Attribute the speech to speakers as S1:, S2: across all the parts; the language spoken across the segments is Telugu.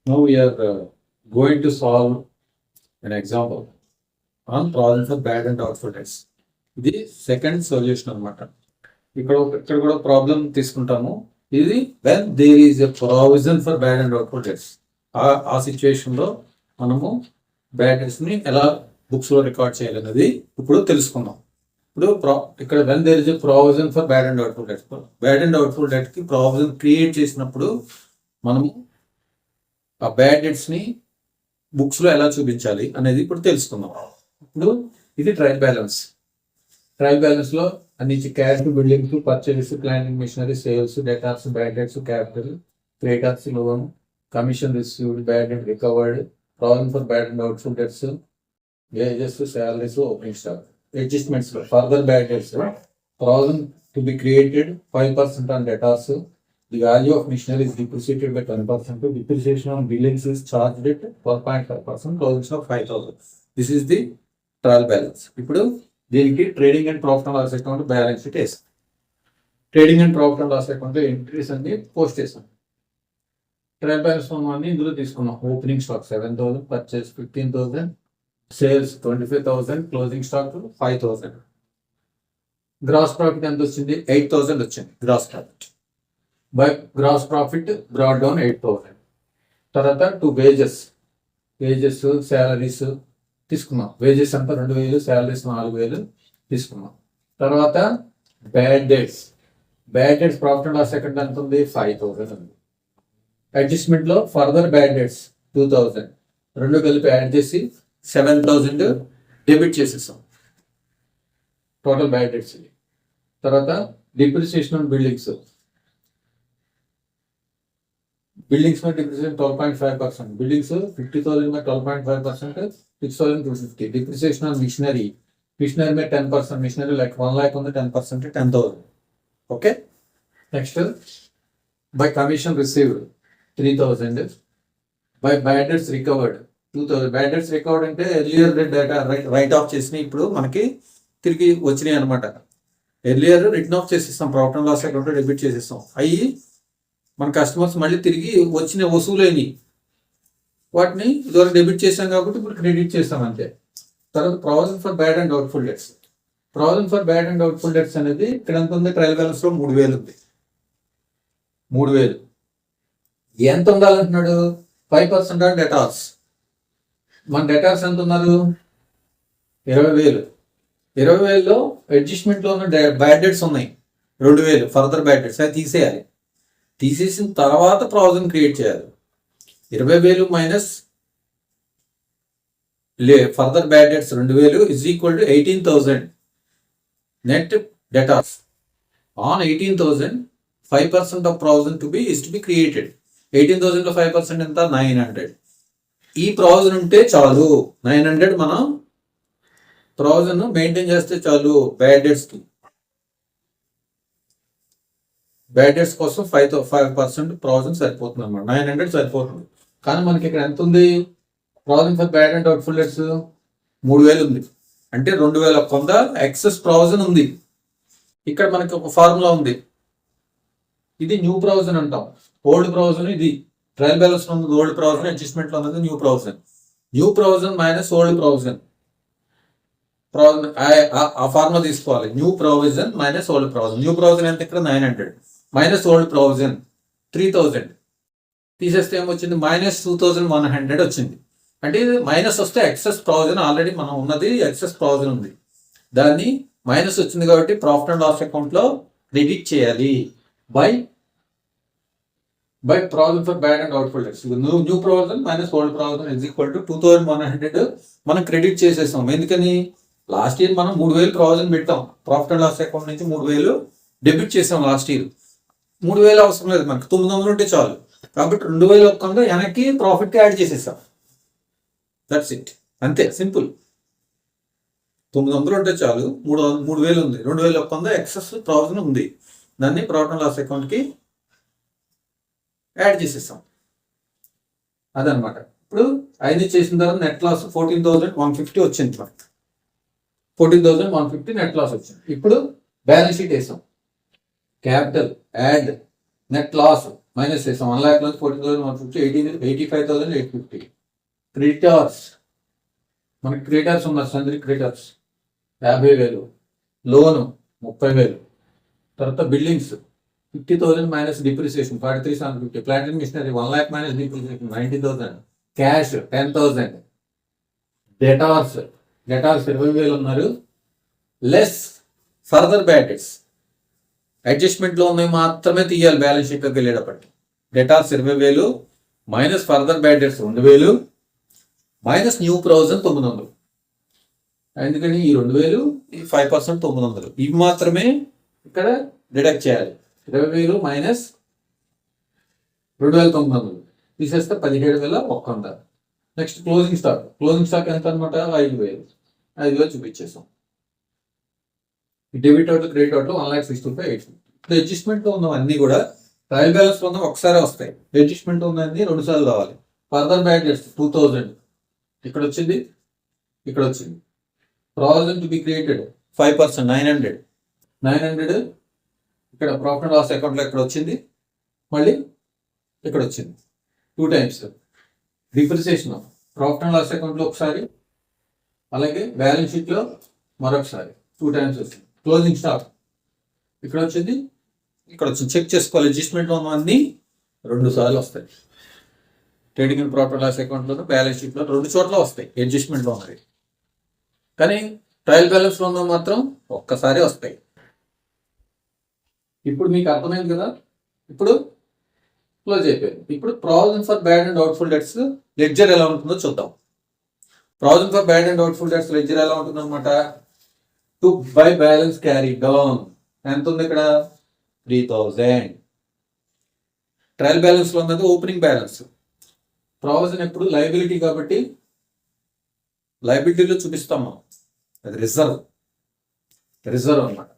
S1: Now we are going to solve an example on problem for bad and doubtful debts. ఇది సెకండ్ సొల్యూషన్ అనమాట. ఇక్కడ కూడా ప్రాబ్లం తీసుకుంటాము. ఇది when there is a provision for bad and doubtful debts. ఆ సిచ్యువేషన్ లో మనము బ్యాడ్ డెట్స్ ని ఎలా బుక్స్ లో రికార్డ్ చేయాలనేది ఇప్పుడు తెలుసుకుందాం. ఇప్పుడు ఇక్కడ when there is a provision for bad and doubtful debts, bad and doubtful debt కి ప్రావిజన్ క్రియేట్ చేసినప్పుడు మనము ఆ బ్యాడ్ డెట్స్ ని బుక్స్ లో ఎలా చూపించాలి అనేది ఇప్పుడు తెలుసుకుందాం. ఇప్పుడు ఇది ట్రయల్ బ్యాలెన్స్. ట్రయల్ బ్యాలెన్స్ లో అన్ని cash, buildings, purchase, planting machinery, sales, debtors, bad debts, capital, creditors, loan, commission received, bad debt recovered, provision for bad and doubtful debts, wages, salaries, opening stock, adjustments లో further bad debts, provision to be created 5% on debtors. The value of machinery is depreciated by 10%. Depreciation on billings is charged at 4.5%. Closing stock 5,000. This is the trial balance. ఇప్పుడు దీనికి trading and profit and loss account balance sheet వేసాం. Trading and profit and loss account entries అన్ని పోస్ట్ చేసాం. ట్రయల్ బ్యాలెన్స్ అన్ని ఇందులో తీసుకున్నాం. Opening stock 7,000, purchase 15,000, sales 25,000, closing stock 5,000. Gross profit ఎంత వచ్చింది? 8,000 వచ్చింది gross profit. By gross profit brought down 8,000. తర్వాత టు వేజెస్, శాలరీస్ తీసుకున్నాం. వేజెస్ అంతా 2,000, శాలరీస్ 4,000 తీసుకున్నాం. తర్వాత bad debts profit and loss account ఎంత ఉంది? 5,000 ఉంది. అడ్జస్ట్మెంట్ లో ఫర్దర్ బ్యాడ్ డెట్స్ 2,000, రెండు కలిపి యాడ్ చేసి 7,000 డెబిట్ చేసేసాం టోటల్ బ్యాడ్ డెట్స్. తర్వాత డిప్రిసియేషన్ ఆన్ బిల్డింగ్స్ में डिप्रिसिएशन 12.5%. बिल्डिंग्स 50,000 में 12.5%, 6,250. डिप्रिसिएशन ऑन मिशनरी में 10%. Missionary like 1 lakh on the 10%, 10,000. Okay. Next, by commission received 3,000. by bad debts recovered 2,000. bad debts recovered అంటే ఎర్లియర్ డేటా రైట్ ఆఫ్ చేసిన ఇప్పుడు మనకి తిరిగి వచ్చినాయి అనమాట. ఎర్లియర్ రిటర్న్ ఆఫ్ చేసేస్తాం, profit and loss account debit చేసేస్తాం. అవి మన కస్టమర్స్ మళ్ళీ తిరిగి వచ్చిన వసూలైనవి వాటిని ఇదివరకు డెబిట్ చేసాం కాబట్టి ఇప్పుడు క్రెడిట్ చేస్తాం అంతే. తర్వాత provision for bad and doubtful debts. Provision for bad and doubtful debts అనేది ఇక్కడ ఎంత ఉంది? ట్రయల్ బ్యాలెన్స్ లో 3,000 ఉంది. 3,000 ఎంత ఉండాలంటున్నాడు? 5% ఆన్ డెటార్స్. మన డెటార్స్ ఎంత ఉన్నారు? 20,000. 20,000లో అడ్జస్ట్మెంట్ లో ఉన్న బ్యాడ్ డెట్స్ ఉన్నాయి 2,000 ఫర్దర్ బ్యాడ్ డెట్స్. అది తీసేయాలి. తీసేసిన తర్వాత ప్రావిజన్ క్రియేట్ చేయాలి. 20,000 minus further bad debts 2,000 is equal to 18,000 net debtors. On 18,000 5% of provision to be created. 18,000 లో 5% ఎంత? 900. ఈ ప్రావిజన్ ఉంటే చాలు. 900 మనం ప్రావిజన్ మెయింటైన్ చేస్తే చాలు. బ్యాడ్ డెట్స్ కోసం 5% ప్రావిజన్ సరిపోతుంది అనమాట. 900 సరిపోతుంది. కానీ మనకి ఇక్కడ ఎంత ఉంది? Provision for bad and doubtful debts 3,000 ఉంది. అంటే 2,100 ఎక్సెస్ ప్రావిజన్ ఉంది. ఇక్కడ మనకి ఒక ఫార్ములా ఉంది. ఇది న్యూ ప్రావిజన్ అంటాం. ఓల్డ్ ప్రావిజన్ ఇది. ట్రయల్ బ్యాలెన్స్ లో ఉన్నది ఓల్డ్ ప్రావిజన్, అడ్జస్ట్మెంట్ లో ఉన్నది new provision. New provision minus old provision. ఆ ఫార్ములా తీసుకోవాలి. New provision minus old provision. New provision ఎంత? ఇక్కడ 900 మైనస్ ఓల్డ్ ప్రావిజన్ 3,000 తీసేస్తే ఏమొచ్చింది? మైనస్ 2,100 వచ్చింది. అంటే ఇది మైనస్ వస్తే ఎక్సెస్ ప్రావిజన్ ఆల్రెడీ మనం ఉన్నది ఎక్సెస్ ప్రావిజన్ ఉంది. దాన్ని మైనస్ వచ్చింది కాబట్టి ప్రాఫిట్ అండ్ లాస్ అకౌంట్ లో క్రెడిట్ చేయాలి by provision for bad and doubtful debts. New provision minus old provision is equal to 2,100 మనం క్రెడిట్ చేసేస్తాం. ఎందుకని? లాస్ట్ ఇయర్ మనం 3,000 ప్రావిజన్ పెట్టాం. ప్రాఫిట్ అండ్ లాస్ అకౌంట్ నుంచి 3,000 డెబిట్ చేసాం లాస్ట్ ఇయర్. 3,000 అవసరం లేదు మనకి, 900 ఉంటే చాలు. కాబట్టి 2,100 వెనక్కి ప్రాఫిట్ కి యాడ్ చేసేసాం. That's it. అంతే, సింపుల్. 900 ఉంటే చాలు. 3,000 ఉంది. 2,100 ఎక్సెస్ ప్రావిజన్ ఉంది. దాన్ని ప్రాఫిట్ అండ్ లాస్ అకౌంట్ కి యాడ్ చేసేసాం. అదనమాట. ఇప్పుడు ఐదు చేసిన తర్వాత నెట్ లాస్ 14,150 వచ్చింది మనకి. 14,150 నెట్ లాస్ వచ్చింది. ఇప్పుడు బ్యాలెన్స్ షీట్ వేసాం. Capital add net loss minus చేసాం. 1 lakh నుంచి 14,150, 85,850. క్రెడిటార్స్, మనకి క్రెడిటార్స్ ఉన్నారు, సందరి క్రెడిటార్స్ 50,000, లోను 30,000, తర్వాత buildings 50,000 minus depreciation 43,750, plant and machinery 1 lakh minus depreciation 90,000, cash 10,000, debtors 20,000 ఉన్నారు, లెస్ ఫర్దర్ బ్యాడ్ డెట్స్. అడ్జస్ట్మెంట్లో ఉన్నవి మాత్రమే తీయాలి బ్యాలెన్స్ షీట్లోకి వెళ్ళేటప్పటికి. Debtors 20,000 minus further bad debts 2,000 minus new provision 900. ఎందుకని ఈ 2,000 ఈ 5% 900 ఇవి మాత్రమే ఇక్కడ డిడక్ట్ చేయాలి. 20,000 మైనస్ 2,900 తీసేస్తే 17,100. నెక్స్ట్ క్లోజింగ్ స్టాక్ ఎంత అనమాట? 5,000 చూపించేసాం. Debit out credit out 1,65,850. ఇప్పుడు అడ్జస్ట్మెంట్ ఉన్నవన్నీ కూడా ట్రయల్ బ్యాలెన్స్ ఉన్న ఒకసారి వస్తాయి. అడ్జస్ట్మెంట్ ఉన్నది 2 సార్లు రావాలి. ఫర్దర్ బ్యాడ్ డెట్స్ 2,000 ఇక్కడ వచ్చింది, ఇక్కడ వచ్చింది. ప్రావిజన్ టు బి క్రియేటెడ్ 5% 900 ఇక్కడ ప్రాఫిట్ అండ్ లాస్ అకౌంట్లో ఇక్కడ వచ్చింది, మళ్ళీ ఇక్కడ వచ్చింది 2 times. Depreciation profit and loss అకౌంట్లో ఒకసారి, అలాగే బ్యాలెన్స్ షీట్లో మరొకసారి 2 times వచ్చింది. క్లోజింగ్ స్టాక్ ఇక్కడ వచ్చింది, ఇక్కడ వచ్చింది. చెక్ చేసుకోవాలి. అడ్జస్ట్మెంట్ ఉన్నవన్నీ 2 సార్లు వస్తాయి. Trading and profit and loss అకౌంట్లో, బ్యాలెన్స్ షీట్లో 2 చోట్ల వస్తాయి అడ్జస్ట్మెంట్లో ఉన్నవి. కానీ ట్రయల్ బ్యాలెన్స్లో ఉన్నవి మాత్రం ఒక్కసారి వస్తాయి. ఇప్పుడు మీకు అర్థమైంది కదా. ఇప్పుడు క్లోజ్ అయిపోయింది. ఇప్పుడు provision for bad and doubtful debts ledger ఎలా ఉంటుందో చూద్దాం. Provision for bad and doubtful debts ledger ఎలా ఉంటుంది అనమాట? To by balance carry down ఎంత ఉంది ఇక్కడ? 3,000. ట్రయల్ బ్యాలెన్స్ లో ఉన్నది ఓపెనింగ్ బ్యాలెన్స్. ప్రావిజన్ ఎప్పుడు లయబిలిటీ కాబట్టి లయబిలిటీలో చూపిస్తాము, అది రిజర్వ్ అన్నమాట.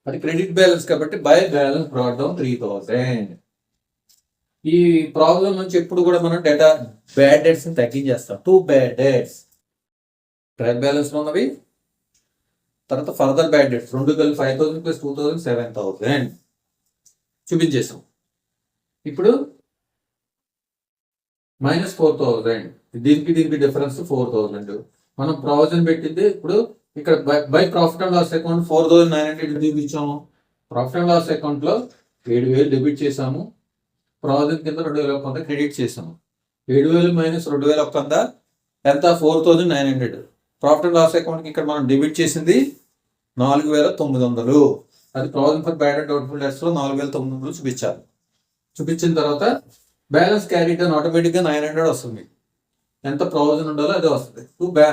S1: అది క్రెడిట్ బ్యాలెన్స్ కాబట్టి బై బ్యాలెన్స్ బ్రాట్ డౌన్ 3,000. ఈ ప్రాబ్లం నుంచి ఎప్పుడు కూడా మనం బ్యాడ్ డెట్స్ ని తగ్గించేస్తాం. 2 బ్యాడ్ డెట్స్ ట్రయల్ బ్యాలెన్స్ లో ఉన్నవి, తర్వాత ఫర్దర్ బ్యాడ్ డెట్స్ 2 కలిపి 5,000 ప్లస్ 2,000 7,000 చూపించేసాం. ఇప్పుడు మైనస్ 4,000, దీనికి డిఫరెన్స్ 4,000. మనం ప్రావిజన్ పెట్టింది ఇప్పుడు ఇక్కడ by profit and loss account 4,900 చూపించాము. ప్రాఫిట్ అండ్ లాస్ అకౌంట్ లో 7,000 డెబిట్ చేసాము, ప్రావిజన్ కింద 2,100 క్రెడిట్ చేసాము. 7,000 మైనస్ 2,100 ఎంత? 4,900. ప్రాఫిట్ అండ్ లాస్ అకౌంట్కి ఇక్కడ మనం డెబిట్ చేసింది 4,900. అది provision for bad and doubtful debts లో 4,900 చూపించాలి. చూపించిన తర్వాత బ్యాలెన్స్ క్యారీ డౌన్ ఆటోమేటిక్గా 900 వస్తుంది. ఎంత ప్రావిజన్ ఉండాలో అదే వస్తుంది.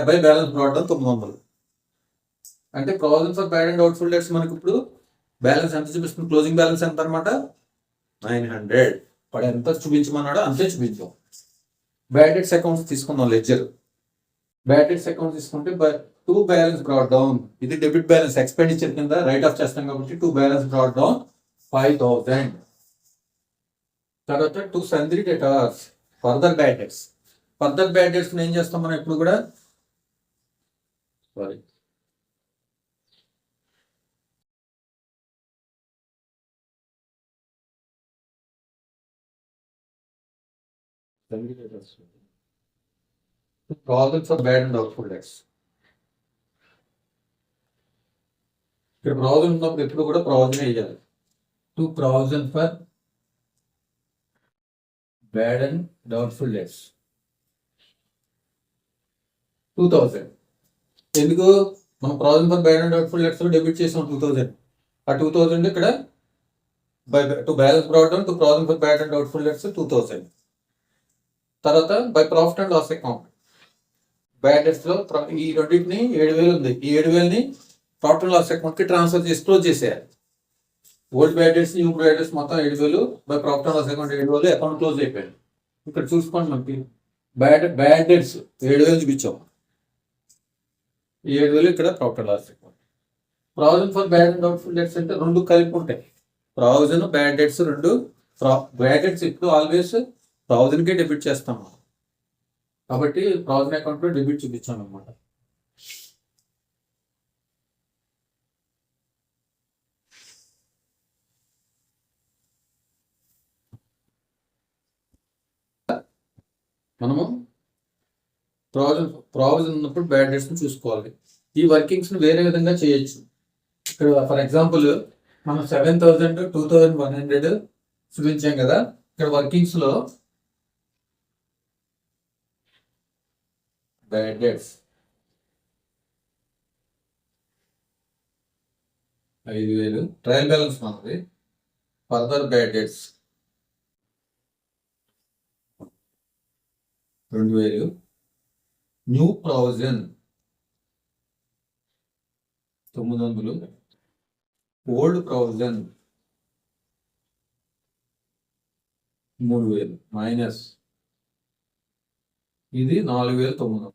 S1: By balance brought down 900. అంటే provision for bad and doubtful debts మనకి ఇప్పుడు బ్యాలెన్స్ ఎంత చూపిస్తుంది? క్లోజింగ్ బ్యాలెన్స్ ఎంత అనమాట? 900. వాడు ఎంత చూపించమన్నాడో అంతే చూపించాం. బ్యాడ్ డెట్స్ అకౌంట్స్ తీసుకుందాం. లెడ్జర్ బ్యాడ్ డెట్స్ అకౌంట్ తీసుకుంటే 2 బ్యాలెన్స్ బ్రాట్ డౌన్, ఇది డెబిట్ బ్యాలెన్స్ ఎక్స్పెండిచర్ కింద రైట్ ఆఫ్ చేస్తాం కాబట్టి 2 బ్యాలెన్స్ బ్రాట్ డౌన్ 5,000. తర్వాత 2 sundry debtors further bad debts. Further bad debts ఏం చేస్తాం మనం ఇప్పుడు కూడా? Sorry, provision for bad and doubtful debts. ఇక్కడ ప్రావిజన్ ఉన్నప్పుడు ఎప్పుడు కూడా ప్రావిజన్ వేయాలి. 2 provision for bad and doubtful debts 2,000. ఎందుకు? మనం provision for bad and doubtful debts లో డెబిట్ చేసాం 2,000. ఆ 2,000 ఇక్కడ to balance brought down to provision for bad and doubtful debts 2,000. తర్వాత by profit and loss account bad debts లో ఈ రెండింటిని 7,000 ఉంది. ఈ 7,000ని ప్రాఫిట్ అండ్ లాస్ అకౌంట్ కి ట్రాన్స్ఫర్ చేసి క్లోజ్ చేసేయాలి. Old bad debts, new bad debts మొత్తం 7,000 by profit and loss account 7,000 account close అయిపోయింది. ఇక్కడ చూసుకోండి, మనకి బ్యాడ్ డెట్స్ 7,000 చూపించాం. ఈ 7,000 ఇక్కడ profit and loss account. Provision for bad and doubtful debts అంటే 2 కలిపి ఉంటాయి. Provision bad debts 2. Bad debts ఇప్పుడు ఆల్వేస్ ప్రావిజన్కే డెబిట్ చేస్తాము కాబట్టి ప్రావిజన్ అకౌంట్ లో డెబిట్ చూపించాను అనమాట. మనము ప్రావిజన్ ఉన్నప్పుడు బ్యాడ్ డెట్స్ని చూసుకోవాలి. ఈ వర్కింగ్స్ని వేరే విధంగా చేయొచ్చు. ఇక్కడ ఫర్ ఎగ్జాంపుల్ మనం 7,000 2,100 చూపించాం కదా. ఇక్కడ వర్కింగ్స్లో బ్యాడ్ డెట్స్ 5,000 ట్రయల్ బ్యాలెన్స్ మనది. Further bad debts 2,000. New provision 900. Old provision 3,000 minus ఇది 4,900.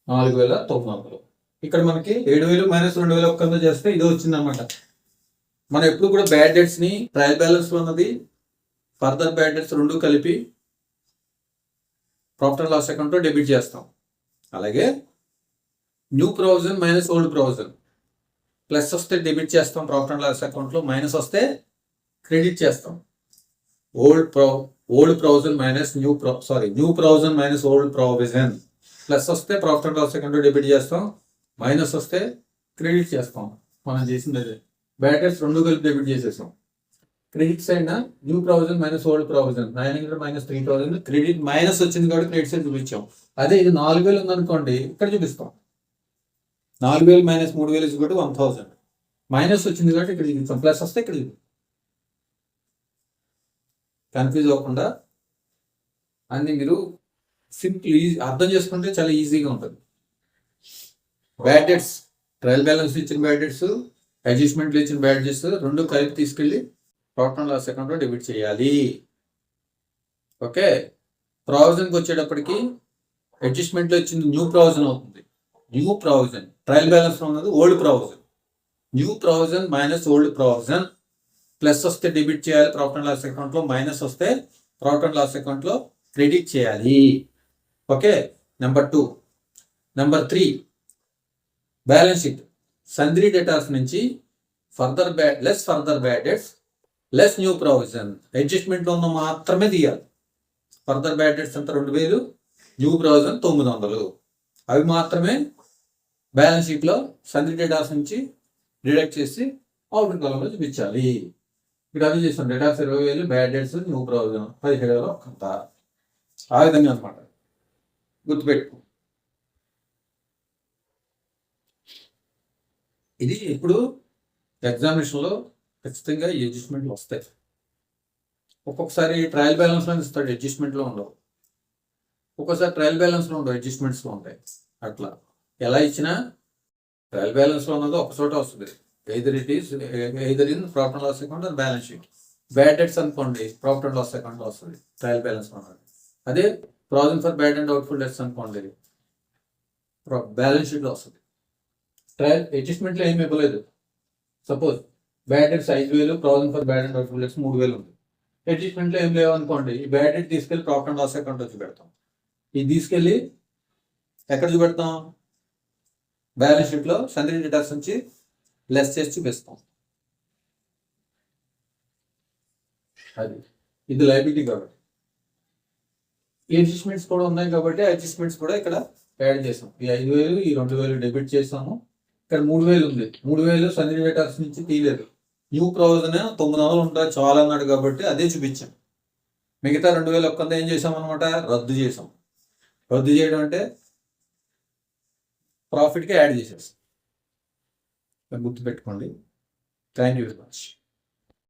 S1: 4,900. ఇక్కడ మనకి 7,000 మైనస్ 2,000 కింద చేస్తే ఇది వచ్చింది అనమాట. మనం ఎప్పుడు కూడా బ్యాడ్ డెట్స్ ని ట్రయల్ బ్యాలెన్స్ లో ఉన్నది ఫర్దర్ బ్యాడ్ డెట్స్ రెండు కలిపి ప్రాఫిట్ అండ్ లాస్ అకౌంట్ లో డెబిట్ చేస్తాం. అలాగే new provision minus old provision plus వస్తే డెబిట్ చేస్తాం ప్రాఫిట్ అండ్ లాస్ అకౌంట్ లో, మైనస్ వస్తే క్రెడిట్ చేస్తాం. Old provision minus new provision minus old provision plus వస్తే ప్రాఫిట్ అండ్ లాస్ అకౌంట్ లో డెబిట్ చేస్తాం, మైనస్ వస్తే క్రెడిట్ చేస్తాం. మనం చేసింది అదే. బ్యాడ్ డెట్స్ రెండు కలిపి డెబిట్ చేసేసాం. Credit side new provision minus old provision 900 minus 3,000 credit minus వచ్చింది కాబట్టి క్రెడిట్ సైడ్ చూపించాం. అదే ఇది 4,000 ఉందనుకోండి, ఇక్కడ చూపిస్తాం. 4,000 మైనస్ 3,000 కాబట్టి 1,000 మైనస్ వచ్చింది కాబట్టి ఇక్కడ చూపిస్తాం. ప్లస్ వస్తే ఇక్కడ చూపిస్తాం. కన్ఫ్యూజ్ అవ్వకుండా అన్ని మీరు సింపుల్ అర్థం చేసుకుంటే చాలా ఈజీగా ఉంటుంది. బ్యాడ్ డెట్స్ ట్రయల్ బ్యాలెన్స్ ఇచ్చిన బ్యాడ్ డెట్స్, అడ్జస్ట్మెంట్లు ఇచ్చిన బ్యాడ్ డెట్స్ రెండు కలిపి తీసుకెళ్ళి ప్రాఫిట్ అండ్ లాస్ అకౌంట్లో డెబిట్ చేయాలి. ఓకే. ప్రావిజన్కి వచ్చేటప్పటికి అడ్జస్ట్మెంట్లో ఇచ్చింది న్యూ ప్రావిజన్ అవుతుంది. న్యూ ప్రావిజన్ ట్రయల్ బ్యాలెన్స్లో ఉన్నది old provision. New provision minus old provision plus వస్తే డెబిట్ చేయాలి ప్రాఫిట్ అండ్ లాస్ అకౌంట్లో, మైనస్ వస్తే ప్రాఫిట్ అండ్ లాస్ అకౌంట్లో క్రెడిట్ చేయాలి. Okay. Number 2. Number 3 balance sheet sundry debtors నుంచి further bad debts less new provision అడ్జస్ట్మెంట్లో ఉన్న మాత్రమే తీయాలి. ఫర్దర్ బ్యాడ్ డెట్స్ అంతా 2,000, న్యూ ప్రావిజన్ 900 అవి మాత్రమే బ్యాలెన్స్ షీట్లో సంద్రీ డేటాస్ నుంచి డిడక్ట్ చేసి అవుట్పుట్ కాలంలో చూపించాలి. ఇక్కడ అది చేస్తాం. Debtors 20,000, bad debts, new provision 17,000 కొంత. ఆ విధంగా అనమాట. గుర్తుపెట్టుకో. ఇది ఇప్పుడు ఎగ్జామినేషన్లో ఖచ్చితంగా ఈ అడ్జస్ట్మెంట్లు వస్తాయి. ఒక్కొక్కసారి ట్రయల్ బ్యాలెన్స్లో ఇస్తాడు, అడ్జస్ట్మెంట్లో ఉండవు. ఒక్కోసారి ట్రయల్ బ్యాలెన్స్లో ఉండవు, అడ్జస్ట్మెంట్స్లో ఉంటాయి. అట్లా ఎలా ఇచ్చినా ట్రయల్ బ్యాలెన్స్లో ఉన్నది ఒక చోట వస్తుంది. Either in profit and loss account or balance sheet. Bad debts అనుకోండి ప్రాఫిట్ అండ్ లాస్ అకౌంట్లో వస్తుంది ట్రయల్ బ్యాలెన్స్లో ఉన్నది. అదే provision for bad and doubtful debts అనుకోండి బ్యాలెన్స్ షీట్లో వస్తుంది. ట్రయల్ అడ్జస్ట్మెంట్లో ఏమి ఇవ్వలేదు. Suppose bad debts 5,000, provision for bad and doubtful debts 3,000 ఉంది. అడ్జస్ట్మెంట్లో ఏం లేవు అనుకోండి, ఈ బ్యాడ్ డెట్ తీసుకెళ్ళి ప్రాఫిట్ అండ్ లాస్ అకౌంట్లో చూపెడతాం. ఇది తీసుకెళ్ళి ఎక్కడ చూపెడతాం? బ్యాలెన్స్ షీట్లో సంద్రీ డేటాస్ నుంచి లెస్ చేసి చూపిస్తాం. అది ఇది లయబిలిటీ కాబట్టి ఈ అడ్జస్ట్మెంట్స్ కూడా ఉన్నాయి కాబట్టి అడ్జస్ట్మెంట్స్ కూడా ఇక్కడ యాడ్ చేసాం. ఈ 5,000 ఈ 2,000 డెబిట్ చేసాము. ఇక్కడ 3,000 ఉంది. 3,000 సంద్రీ డేటాస్ నుంచి తీయలేదు. న్యూ ప్రావిజన్ 900 ఉంటాయి చాలా అన్నాడు కాబట్టి అదే చూపించాం. మిగతా 2,000 ఒక్కంతా ఏం చేసాం అనమాట, రద్దు చేసాం. రద్దు చేయడం అంటే ప్రాఫిట్కి యాడ్ చేసేస్తాం. గుర్తుపెట్టుకోండి. Thank you very much.